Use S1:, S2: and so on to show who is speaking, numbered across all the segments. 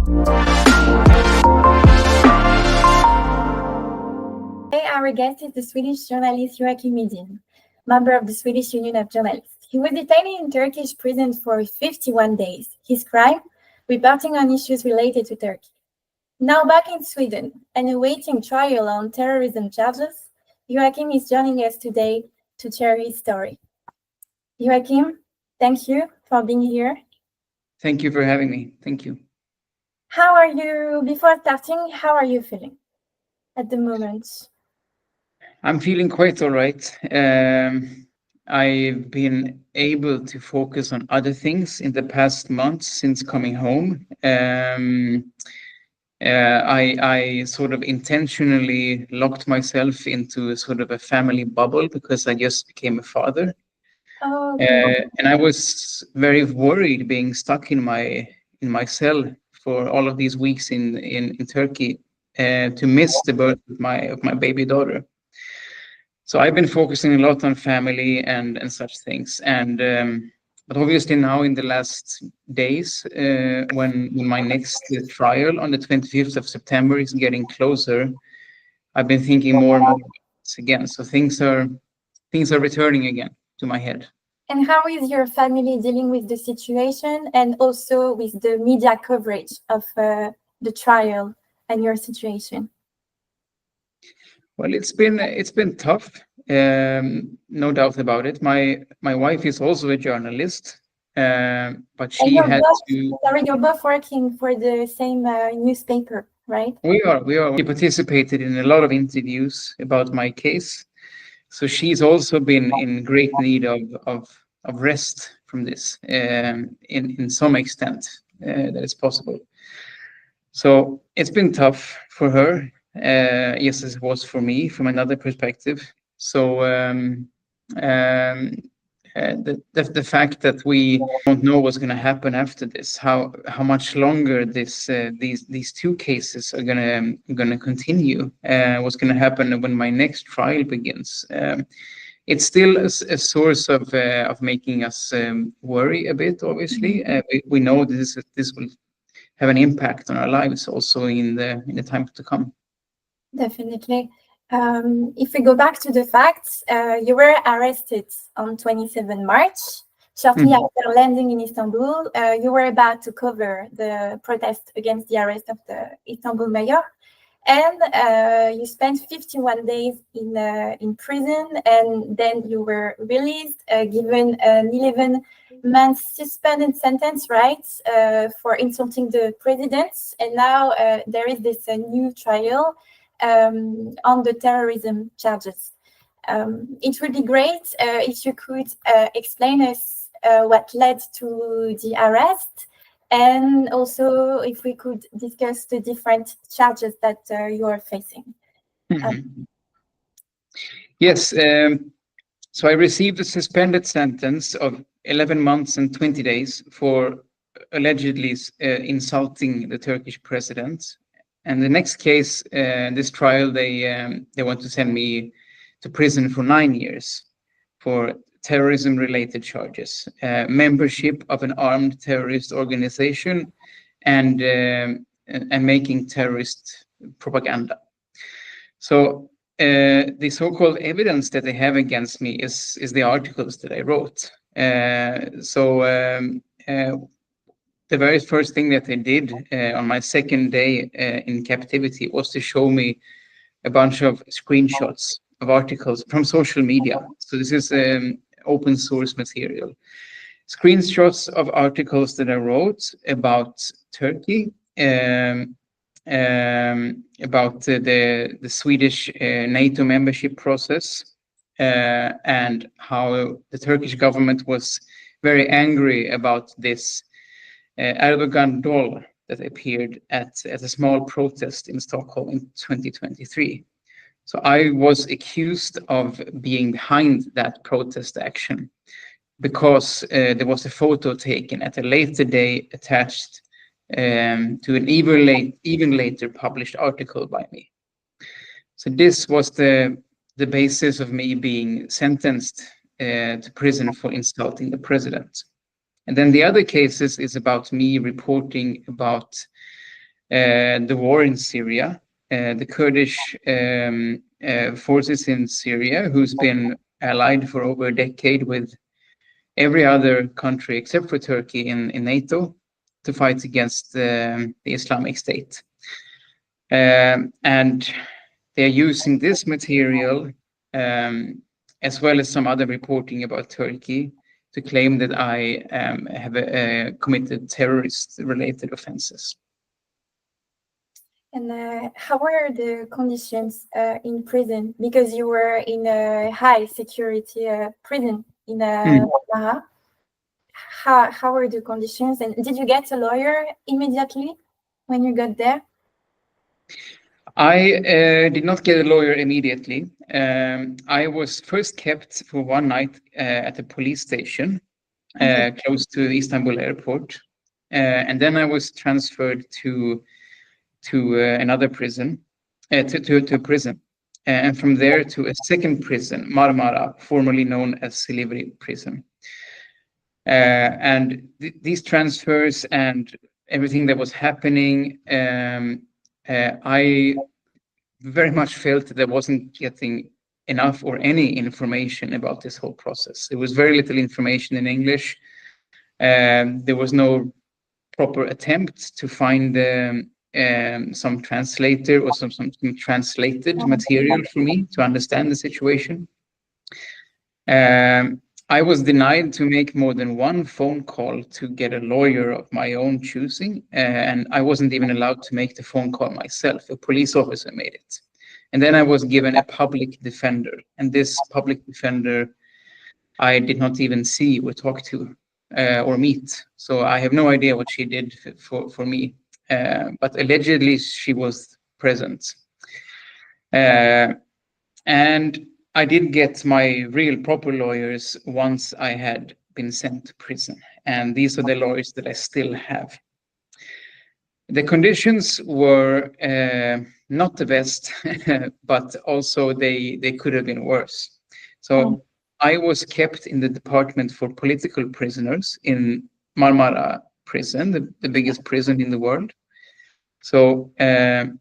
S1: Today, our guest is the Swedish journalist Joakim Medin, member of the Swedish Union of Journalists. He was detained in Turkish prison for 51 days. His crime? Reporting on issues related to Turkey. Now back in Sweden and awaiting trial on terrorism charges, Joakim is joining us today to share his story. Joakim, thank you for being here.
S2: Thank you for having me. Thank you.
S1: How are you, before starting, how are you feeling at the moment?
S2: I'm feeling quite all right. I've been able to focus on other things in the past months since coming home. I sort of intentionally locked myself into sort of a family bubble because I just became a father.
S1: Oh, okay.
S2: And I was very worried being stuck in my cell for all of these weeks in Turkey to miss the birth of my baby daughter. So I've been focusing a lot on family and such things, and but obviously now in the last days, when my next trial on the 25th of September is getting closer, I've been thinking more and more about this again. So things are returning again to my head.
S1: And how is your family dealing with the situation and also with the media coverage of the trial and your situation?
S2: Well, it's been tough, no doubt about it. My wife is also a journalist, but she had to.
S1: Sorry, you're both working for the same newspaper, right?
S2: We are. We participated in a lot of interviews about my case, so she's also been in great need of rest from this, in some extent that is possible. So it's been tough for her. Yes, as it was for me from another perspective. So the fact that we don't know what's going to happen after this, how much longer these two cases are going to continue, what's going to happen when my next trial begins. It's still a source of making us worry a bit. Obviously, we know this will have an impact on our lives also in the time to come.
S1: Definitely. If we go back to the facts, you were arrested on 27 March. Shortly after landing in Istanbul, you were about to cover the protest against the arrest of the Istanbul mayor. And you spent 51 days in prison, and then you were released, given an 11-month suspended sentence, right, for insulting the president. And now there is this new trial on the terrorism charges. It would be great if you could explain us what led to the arrest, and also if we could discuss the different charges that you are facing.
S2: Yes, so I received a suspended sentence of 11 months and 20 days for allegedly insulting the Turkish president. And the next case, this trial, they want to send me to prison for 9 years for terrorism-related charges, membership of an armed terrorist organization, and making terrorist propaganda. So the so-called evidence that they have against me is the articles that I wrote. The very first thing that they did on my second day in captivity was to show me a bunch of screenshots of articles from social media. So this is open source material. Screenshots of articles that I wrote about Turkey, about the Swedish NATO membership process, and how the Turkish government was very angry about this Erdogan doll that appeared at a small protest in Stockholm in 2023. So I was accused of being behind that protest action because there was a photo taken at a later day attached to an even later published article by me. So this was the basis of me being sentenced to prison for insulting the president. And then the other cases is about me reporting about the war in Syria, the Kurdish forces in Syria, who's been allied for over a decade with every other country except for Turkey in NATO to fight against the Islamic State. And they're using this material as well as some other reporting about Turkey to claim that I have committed terrorist-related offenses.
S1: And how were the conditions in prison? Because you were in a high security prison in Marmara. How were the conditions? And did you get a lawyer immediately when you got there?
S2: I did not get a lawyer immediately. I was first kept for one night at a police station close to the Istanbul airport. And then I was transferred to another prison, to a prison. And from there to a second prison, Marmara, formerly known as Silivri prison. And these transfers and everything that was happening, I very much felt that I wasn't getting enough or any information about this whole process. There was very little information in English. There was no proper attempt to find some translator or some translated material for me to understand the situation. I was denied to make more than one phone call to get a lawyer of my own choosing, and I wasn't even allowed to make the phone call myself. A police officer made it. And then I was given a public defender, and this public defender I did not even see or talk to or meet. So I have no idea what she did for me, but allegedly she was present. And I did get my real proper lawyers once I had been sent to prison. And these are the lawyers that I still have. The conditions were not the best, but also they could have been worse. So I was kept in the department for political prisoners in Marmara prison, the biggest prison in the world. So I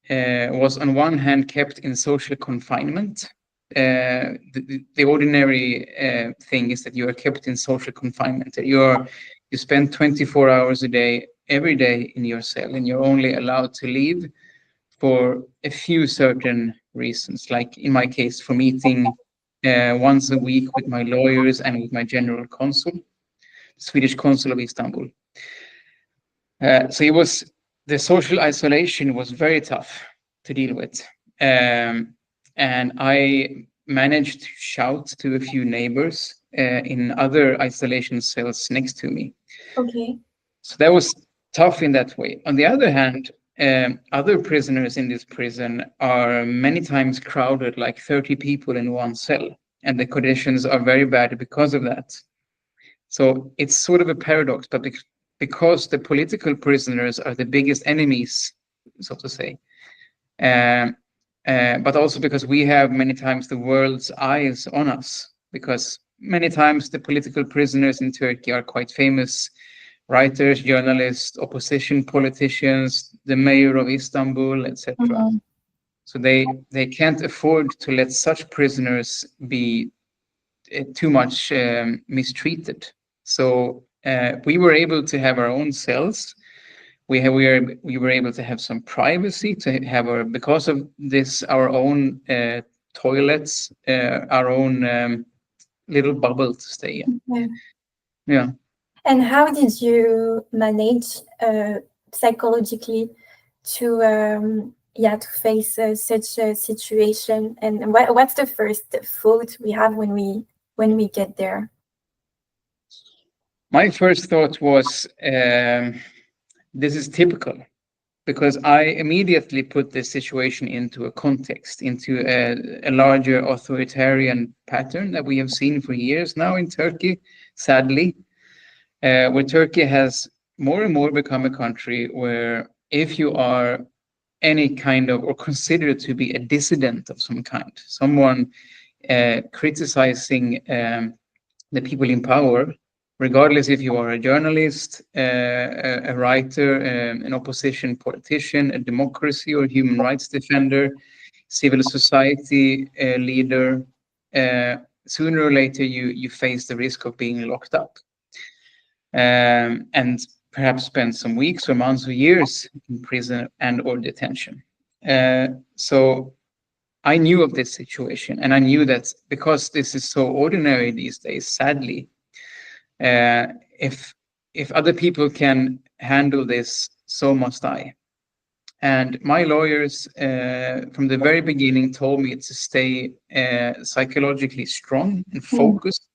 S2: was on one hand kept in social confinement. The ordinary thing is that you are kept in social confinement. You spend 24 hours a day, every day in your cell, and you're only allowed to leave for a few certain reasons, like in my case, for meeting once a week with my lawyers and with my general consul, Swedish consul of Istanbul. So the social isolation was very tough to deal with. And I managed to shout to a few neighbors in other isolation cells next to me.
S1: Okay.
S2: So that was tough in that way. On the other hand, other prisoners in this prison are many times crowded, like 30 people in one cell, and the conditions are very bad because of that. So it's sort of a paradox, but because the political prisoners are the biggest enemies, so to say, but also because we have many times the world's eyes on us, because many times the political prisoners in Turkey are quite famous writers, journalists, opposition politicians, the mayor of Istanbul, etc. So they can't afford to let such prisoners be too much mistreated. So we were able to have our own cells. We were able to have some privacy, to have because of this, our own toilets, our own little bubble to stay in. Yeah.
S1: And how did you manage psychologically to face such a situation? And what's the first thought we have when we get there?
S2: My first thought was, this is typical, because I immediately put this situation into a context, into a larger authoritarian pattern that we have seen for years now in Turkey, sadly, where Turkey has more and more become a country where if you are any kind of, or considered to be a dissident of some kind, someone criticizing the people in power, regardless if you are a journalist, a writer, an opposition politician, a democracy or human rights defender, civil society leader, sooner or later you face the risk of being locked up, and perhaps spend some weeks or months or years in prison and or detention. So I knew of this situation, and I knew that because this is so ordinary these days, sadly, if other people can handle this, so must I. And my lawyers from the very beginning told me to stay psychologically strong and focused.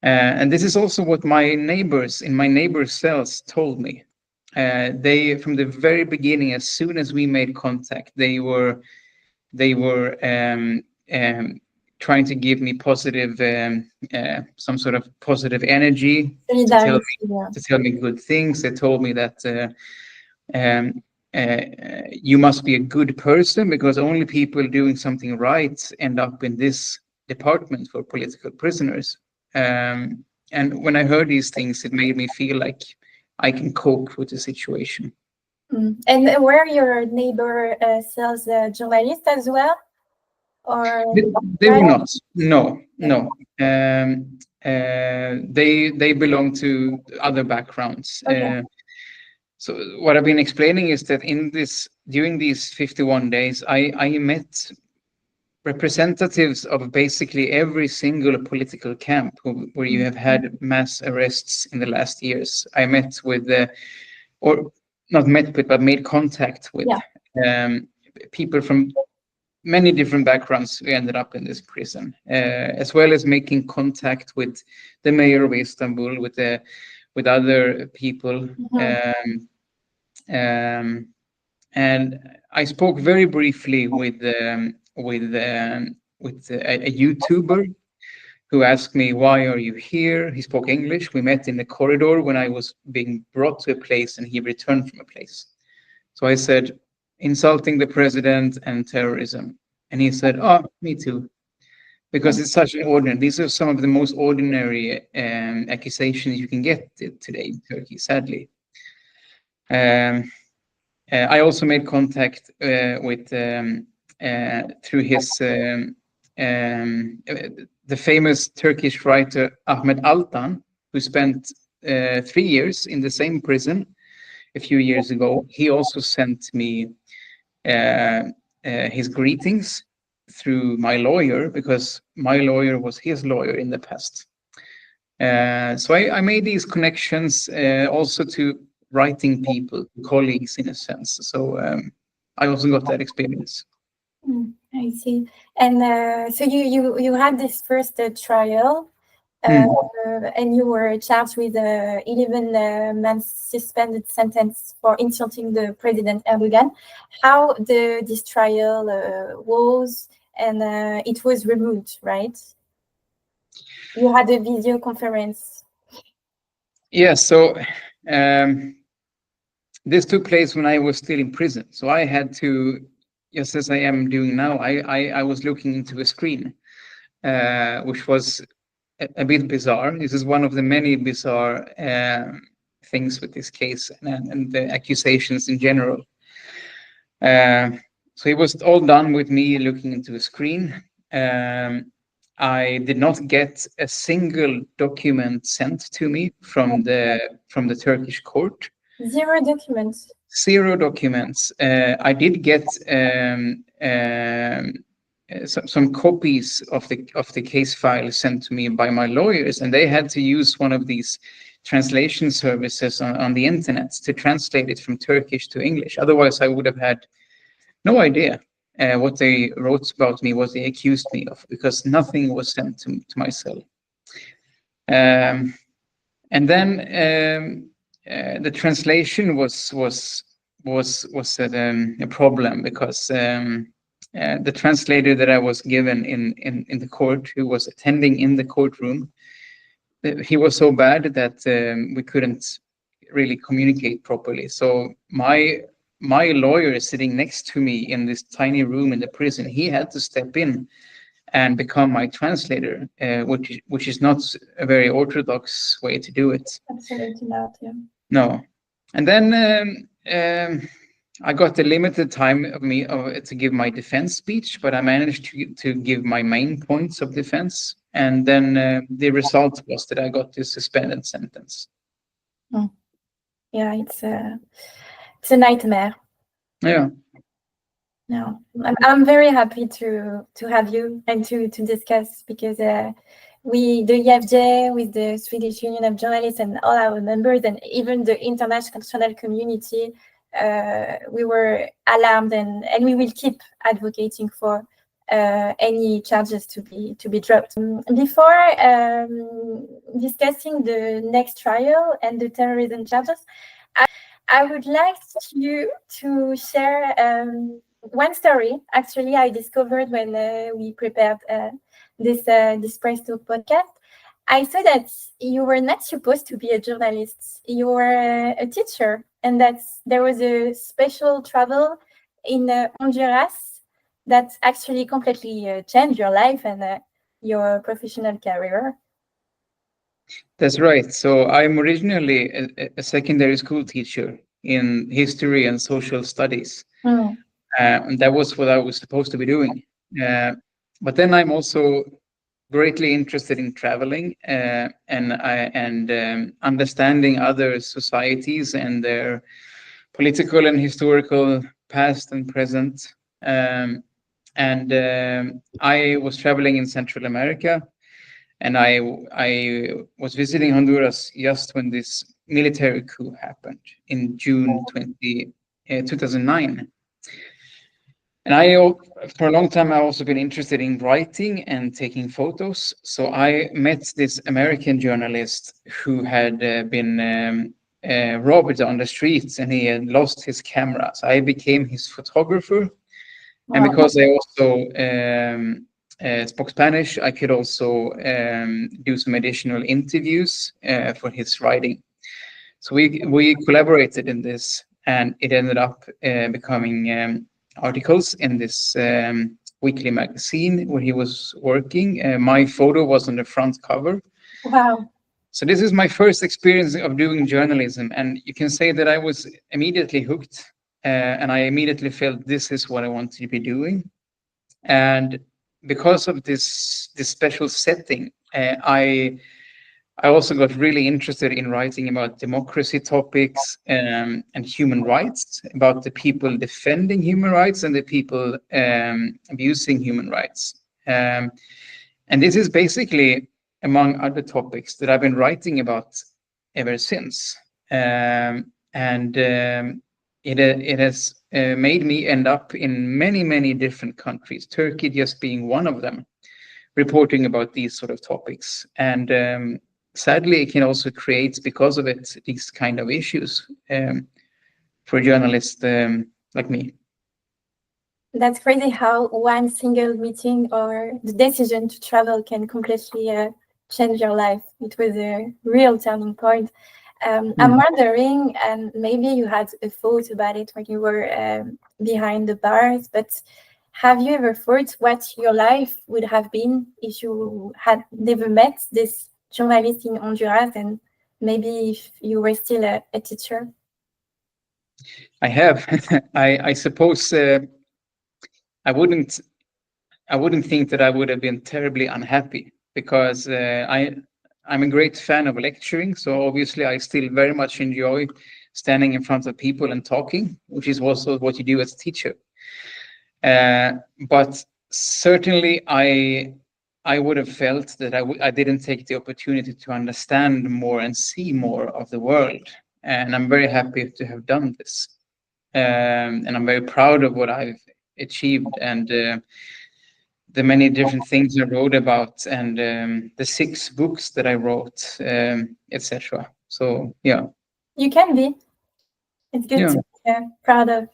S2: And this is also what my neighbors in my neighbors' cells told me. They, from the very beginning, as soon as we made contact, they were trying to give me positive, some sort of positive energy to tell me good things. They told me that you must be a good person because only people doing something right end up in this department for political prisoners. And when I heard these things, it made me feel like I can cope with the situation.
S1: And were your neighbor cells journalists as well? Or
S2: they were not. No. They belong to other backgrounds.
S1: Okay.
S2: So what I've been explaining is that during these 51 days, I met representatives of basically every single political camp where you have had mass arrests in the last years. I met with, or not met with, but made contact with people from many different backgrounds who ended up in this prison, as well as making contact with the mayor of Istanbul, with other people. And I spoke very briefly with a YouTuber who asked me, "Why are you here?" He spoke English. We met in the corridor when I was being brought to a place and he returned from a place. So I said, "Insulting the president and terrorism." And he said, "Oh, me too." Because it's such an ordinary, these are some of the most ordinary accusations you can get today in Turkey, sadly. I also made contact with through his the famous Turkish writer Ahmet Altan, who spent 3 years in the same prison a few years ago. He also sent me his greetings through my lawyer, because my lawyer was his lawyer in the past. So I made these connections also to writing people, colleagues in a sense. So I also got that experience.
S1: I see. And so you had this first trial, and you were charged with 11 months suspended sentence for insulting the President Erdogan. How this trial was, and it was removed, right? You had a video conference.
S2: Yeah, so this took place when I was still in prison. So I had to, just as I am doing now, I was looking into a screen, which was a bit bizarre. This is one of the many bizarre things with this case and the accusations in general. So it was all done with me looking into a screen. I did not get a single document sent to me from the Turkish court.
S1: Zero documents.
S2: Zero documents. I did get some copies of the case file sent to me by my lawyers, and they had to use one of these translation services on the internet to translate it from Turkish to English. Otherwise, I would have had no idea what they wrote about me, what they accused me of, because nothing was sent to my cell. And then the translation was a problem, because the translator that I was given in the court, who was attending in the courtroom, he was so bad that we couldn't really communicate properly. So my lawyer is sitting next to me in this tiny room in the prison. He had to step in and become my translator, which is not a very orthodox way to do it.
S1: Absolutely not. Yeah.
S2: No. And then I got the limited time to give my defense speech, but I managed to give my main points of defense. And then the result was that I got this suspended sentence.
S1: Yeah, it's a nightmare.
S2: Yeah.
S1: No, I'm very happy to have you and to discuss, because we, the EFJ, with the Swedish Union of Journalists and all our members, and even the international community, we were alarmed, and we will keep advocating for any charges to be dropped. Before discussing the next trial and the terrorism charges, I would like you to share one story. Actually, I discovered when we prepared this Press Talk podcast. I saw that you were not supposed to be a journalist. You were a teacher, and that there was a special travel in Honduras that actually completely changed your life and your professional career.
S2: That's right. So I'm originally a secondary school teacher in history and social studies. And that was what I was supposed to be doing. But then I'm also greatly interested in traveling and understanding other societies and their political and historical past and present. I was traveling in Central America, and I was visiting Honduras just when this military coup happened in June 2009. And for a long time, I've also been interested in writing and taking photos. So I met this American journalist who had been robbed on the streets, and he had lost his camera. So I became his photographer. Wow. And because I also spoke Spanish, I could also do some additional interviews for his writing. So we collaborated in this, and it ended up becoming articles in this weekly magazine where he was working. My photo was on the front cover.
S1: Wow.
S2: So this is my first experience of doing journalism, and you can say that I was immediately hooked, and I immediately felt this is what I want to be doing. And because of this special setting, I also got really interested in writing about democracy topics and human rights, about the people defending human rights and the people abusing human rights. And this is basically, among other topics, that I've been writing about ever since. It has made me end up in many, many different countries, Turkey just being one of them, reporting about these sort of topics. And sadly, it can also create, because of it, these kind of issues for journalists like me.
S1: That's crazy how one single meeting or the decision to travel can completely change your life. It was a real turning point. I'm wondering, and maybe you had a thought about it when you were behind the bars, but have you ever thought what your life would have been if you had never met this journalist in Honduras, and maybe if you were still a teacher?
S2: I have. I suppose I wouldn't think that I would have been terribly unhappy, because I'm a great fan of lecturing. So obviously I still very much enjoy standing in front of people and talking, which is also what you do as a teacher. But certainly I would have felt that I didn't take the opportunity to understand more and see more of the world. And I'm very happy to have done this. And I'm very proud of what I've achieved, and the many different things I wrote about, and the 6 books that I wrote, etc. So, yeah.
S1: You can be. It's good to be proud of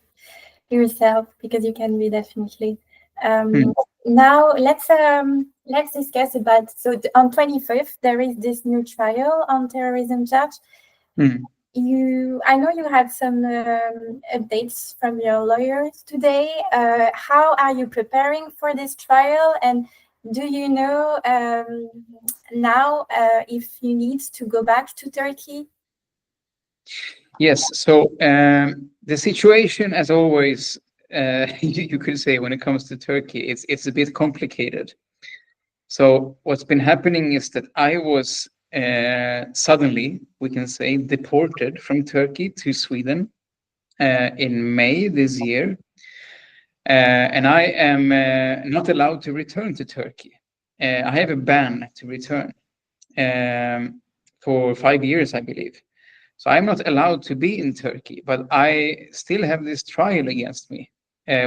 S1: yourself, because you can be, definitely. Now let's discuss about, so on 25th there is this new trial on terrorism charge. I know you had some updates from your lawyers today. How are you preparing for this trial, and Do you know now if you need to go back to Turkey?
S2: Yes, so the situation, as always, you could say when it comes to Turkey, it's a bit complicated. So what's been happening is that I was suddenly, we can say, deported from Turkey to Sweden in May this year. And I am not allowed to return to Turkey. I have a ban to return for 5 years, I believe. So I'm not allowed to be in Turkey, but I still have this trial against me,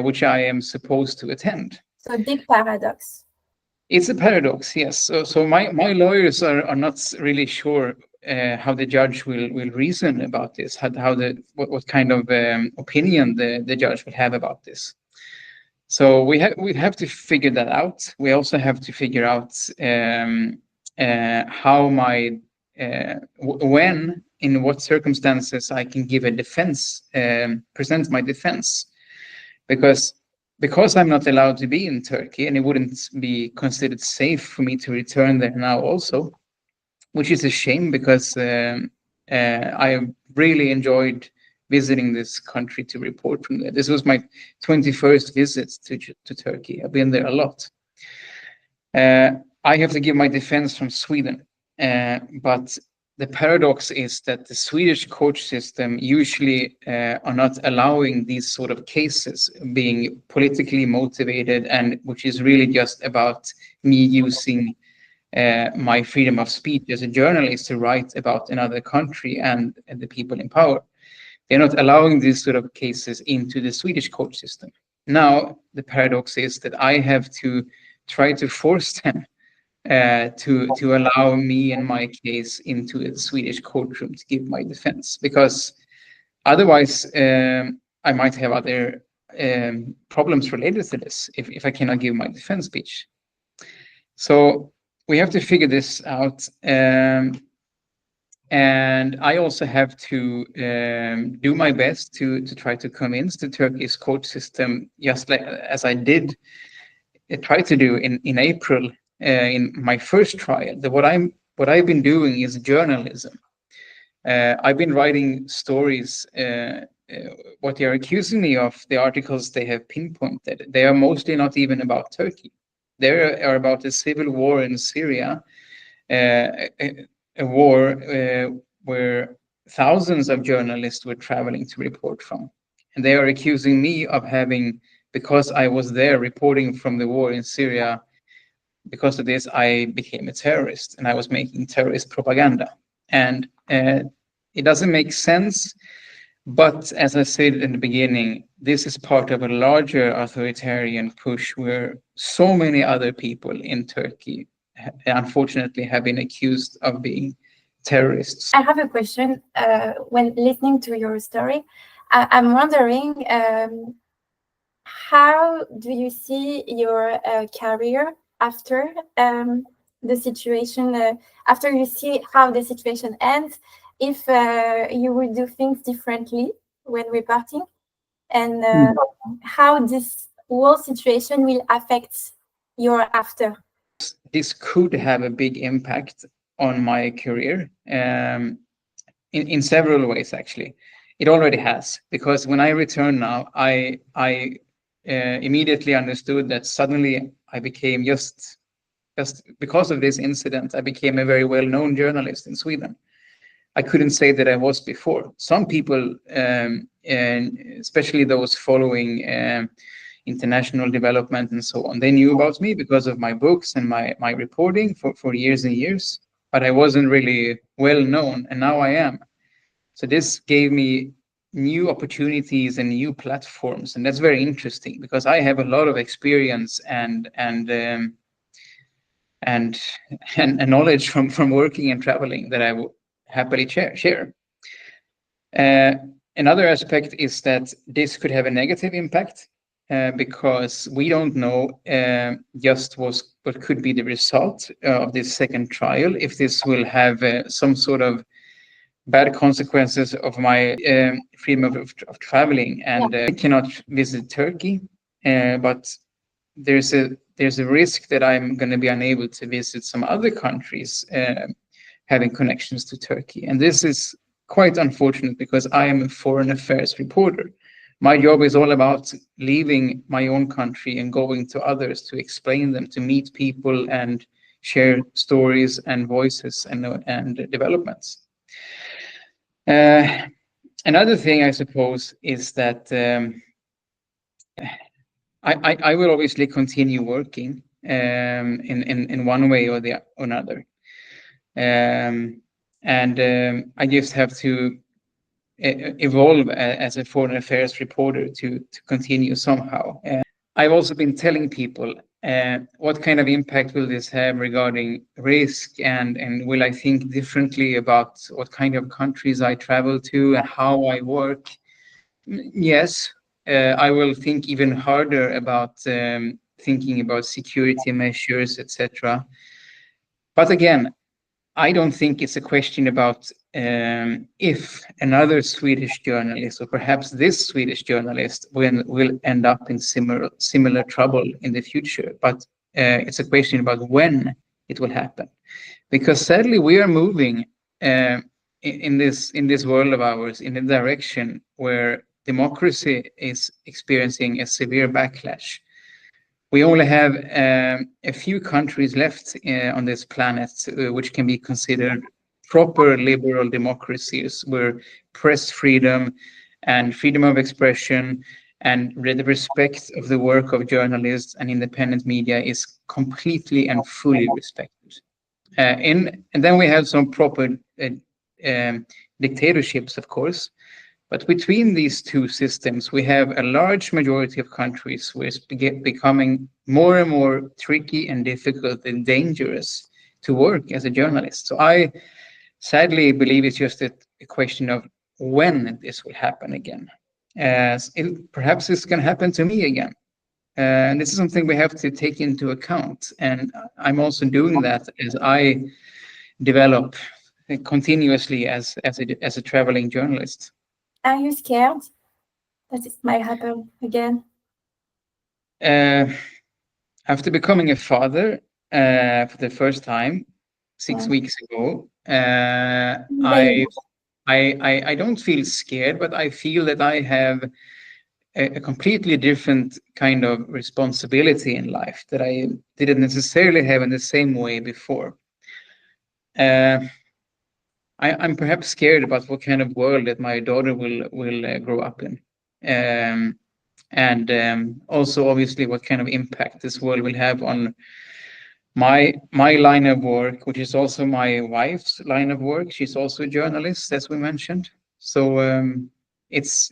S2: which I am supposed to attend.
S1: So big paradox.
S2: It's a paradox, yes. So my lawyers are not really sure how the judge will reason about this, what kind of opinion the judge will have about this. So we have to figure that out. We also have to figure out how when, in what circumstances I can give a defense, present my defense, because I'm not allowed to be in Turkey, and it wouldn't be considered safe for me to return there now also, which is a shame because I really enjoyed visiting this country to report from there. This was my 21st visit to Turkey. I've been there a lot. I have to give my defense from Sweden, but the paradox is that the Swedish court system usually are not allowing these sort of cases being politically motivated, and which is really just about me using my freedom of speech as a journalist to write about another country and the people in power. They're not allowing these sort of cases into the Swedish court system. Now, the paradox is that I have to try to force them to allow me and my case into a Swedish courtroom to give my defense, because otherwise I might have other problems related to this if I cannot give my defense speech. So we have to figure this out. And I also have to do my best to try to convince the Turkish court system, just like as I did try to do in April in my first trial. That what I've been doing is journalism. I've been writing stories. What they are accusing me of, the articles they have pinpointed, they are mostly not even about Turkey. They are about a civil war in Syria. A war where thousands of journalists were traveling to report from. And they are accusing me of having, because I was there reporting from the war in Syria, because of this, I became a terrorist and I was making terrorist propaganda. And it doesn't make sense. But as I said in the beginning, this is part of a larger authoritarian push where so many other people in Turkey unfortunately have been accused of being terrorists.
S1: I have a question. When listening to your story, I'm wondering, how do you see your career after the situation, after you see how the situation ends, if you would do things differently when reporting, and how this whole situation will affect your after?
S2: This could have a big impact on my career in several ways, actually. It already has, because when I return now, I immediately understood that suddenly I became just because of this incident, I became a very well-known journalist in Sweden. I couldn't say that I was before. Some people, and especially those following international development and so on, they knew about me because of my books and my reporting for years and years, but I wasn't really well known, and now I am. So this gave me new opportunities and new platforms, and that's very interesting because I have a lot of experience and knowledge from working and traveling that I will happily share. Another aspect is that this could have a negative impact because we don't know just what could be the result of this second trial, if this will have some sort of bad consequences of my freedom of traveling. And I cannot visit Turkey, but there's a risk that I'm going to be unable to visit some other countries having connections to Turkey. And this is quite unfortunate because I am a foreign affairs reporter. My job is all about leaving my own country and going to others to explain them, to meet people and share stories and voices and developments. Another thing, I suppose, is that I will obviously continue working in one way or the another, and I just have to evolve as a foreign affairs reporter to continue somehow. I've also been telling people what kind of impact will this have regarding risk, and will I think differently about what kind of countries I travel to and how I work? Yes, I will think even harder about thinking about security measures, etc. But again, I don't think it's a question about if another Swedish journalist, or perhaps this Swedish journalist, will end up in similar trouble in the future. But it's a question about when it will happen, because sadly we are moving in this world of ours in a direction where democracy is experiencing a severe backlash. We only have a few countries left on this planet which can be considered proper liberal democracies, where press freedom and freedom of expression and the respect of the work of journalists and independent media is completely and fully respected. And then we have some proper dictatorships, of course. But between these two systems, we have a large majority of countries where it's becoming more and more tricky and difficult and dangerous to work as a journalist. So I sadly believe it's just a question of when this will happen again. Perhaps this can happen to me again. And this is something we have to take into account. And I'm also doing that as I develop continuously as a traveling journalist.
S1: Are you scared that it might happen again?
S2: After becoming a father for the first time 6 weeks ago, I don't feel scared, but I feel that I have a completely different kind of responsibility in life that I didn't necessarily have in the same way before. I'm perhaps scared about what kind of world that my daughter will grow up in, and also obviously what kind of impact this world will have on my line of work, which is also my wife's line of work. She's also a journalist, as we mentioned. So it's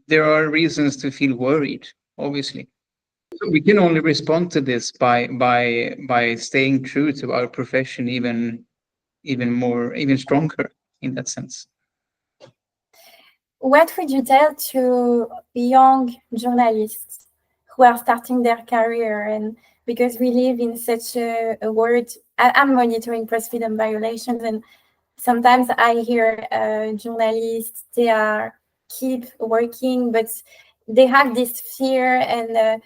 S2: there are reasons to feel worried, obviously. So we can only respond to this by staying true to our profession, even stronger in that sense.
S1: What would you tell to young journalists who are starting their career? And because we live in such a world, I'm monitoring press freedom violations, and sometimes I hear journalists, they keep working, but they have this fear, and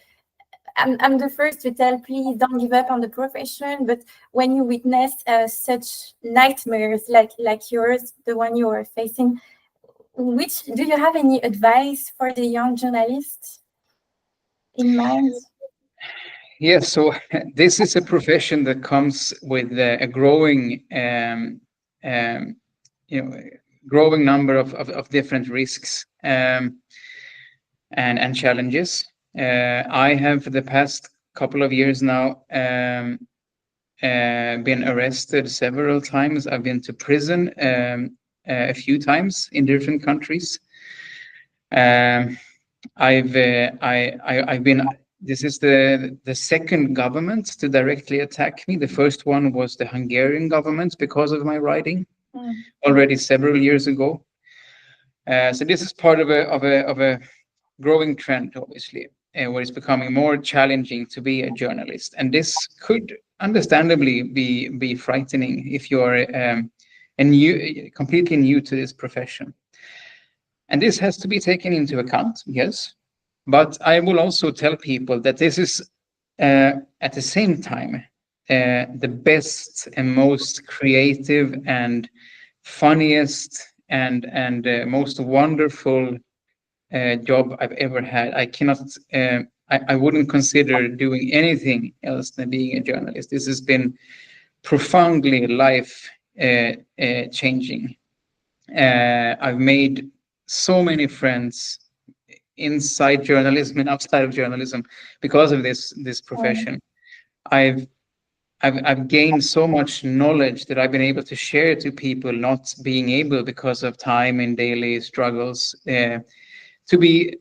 S1: I'm the first to tell, please don't give up on the profession. But when you witness such nightmares like yours, the one you are facing, do you have any advice for the young journalists in mind?
S2: Yes, so this is a profession that comes with a growing, growing number of different risks and challenges. I have for the past couple of years now been arrested several times. I've been to prison a few times in different countries. I've been. This is the second government to directly attack me. The first one was the Hungarian government because of my writing already several years ago. So this is part of a growing trend, obviously, where it's becoming more challenging to be a journalist, and this could understandably be frightening if you're completely new to this profession. And this has to be taken into account, yes. But I will also tell people that this is at the same time the best and most creative and funniest and most wonderful job I've ever had. I cannot, I wouldn't consider doing anything else than being a journalist. This has been profoundly life changing. I've made so many friends inside journalism and outside of journalism because of this profession. I've gained so much knowledge that I've been able to share to people not being able because of time and daily struggles to be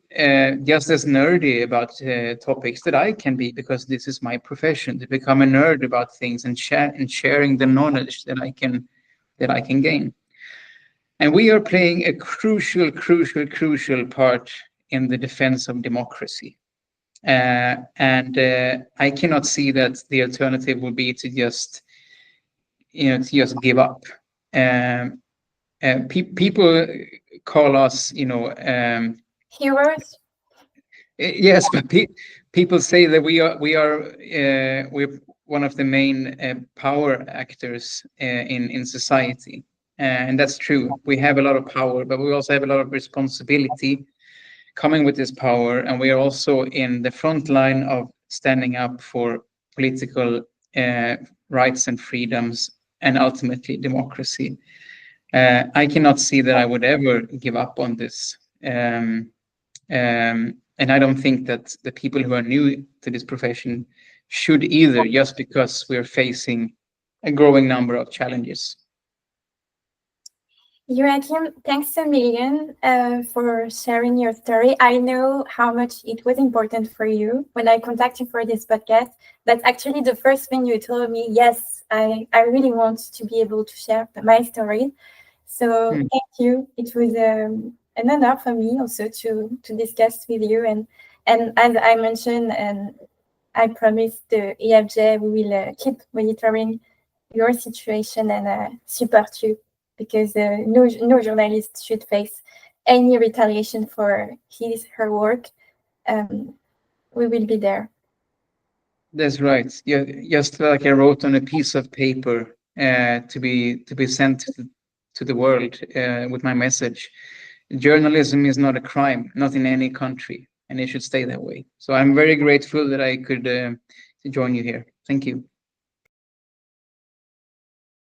S2: just as nerdy about topics that I can be, because this is my profession, to become a nerd about things and sharing the knowledge that I can gain. And we are playing a crucial part in the defense of democracy. And I cannot see that the alternative would be to just give up. People call us,
S1: Heroes.
S2: yes, but people say that we're one of the main power actors in society, and that's true. We have a lot of power, but we also have a lot of responsibility coming with this power, and we are also in the front line of standing up for political rights and freedoms, and ultimately democracy. I cannot see that I would ever give up on this. And I don't think that the people who are new to this profession should either, just because we're facing a growing number of challenges.
S1: Joakim, thanks a million for sharing your story. I know how much it was important for you when I contacted you for this podcast. That's actually the first thing you told me. Yes, I really want to be able to share my story. So thank you. It was an honor for me also to discuss with you. And as I mentioned, and I promised the EFJ, we will keep monitoring your situation and support you, because no journalist should face any retaliation for her work. We will be there.
S2: That's right. Yeah, just like I wrote on a piece of paper to be sent to the world with my message. Journalism is not a crime, not in any country, and it should stay that way. So I'm very grateful that I could join you here. Thank you.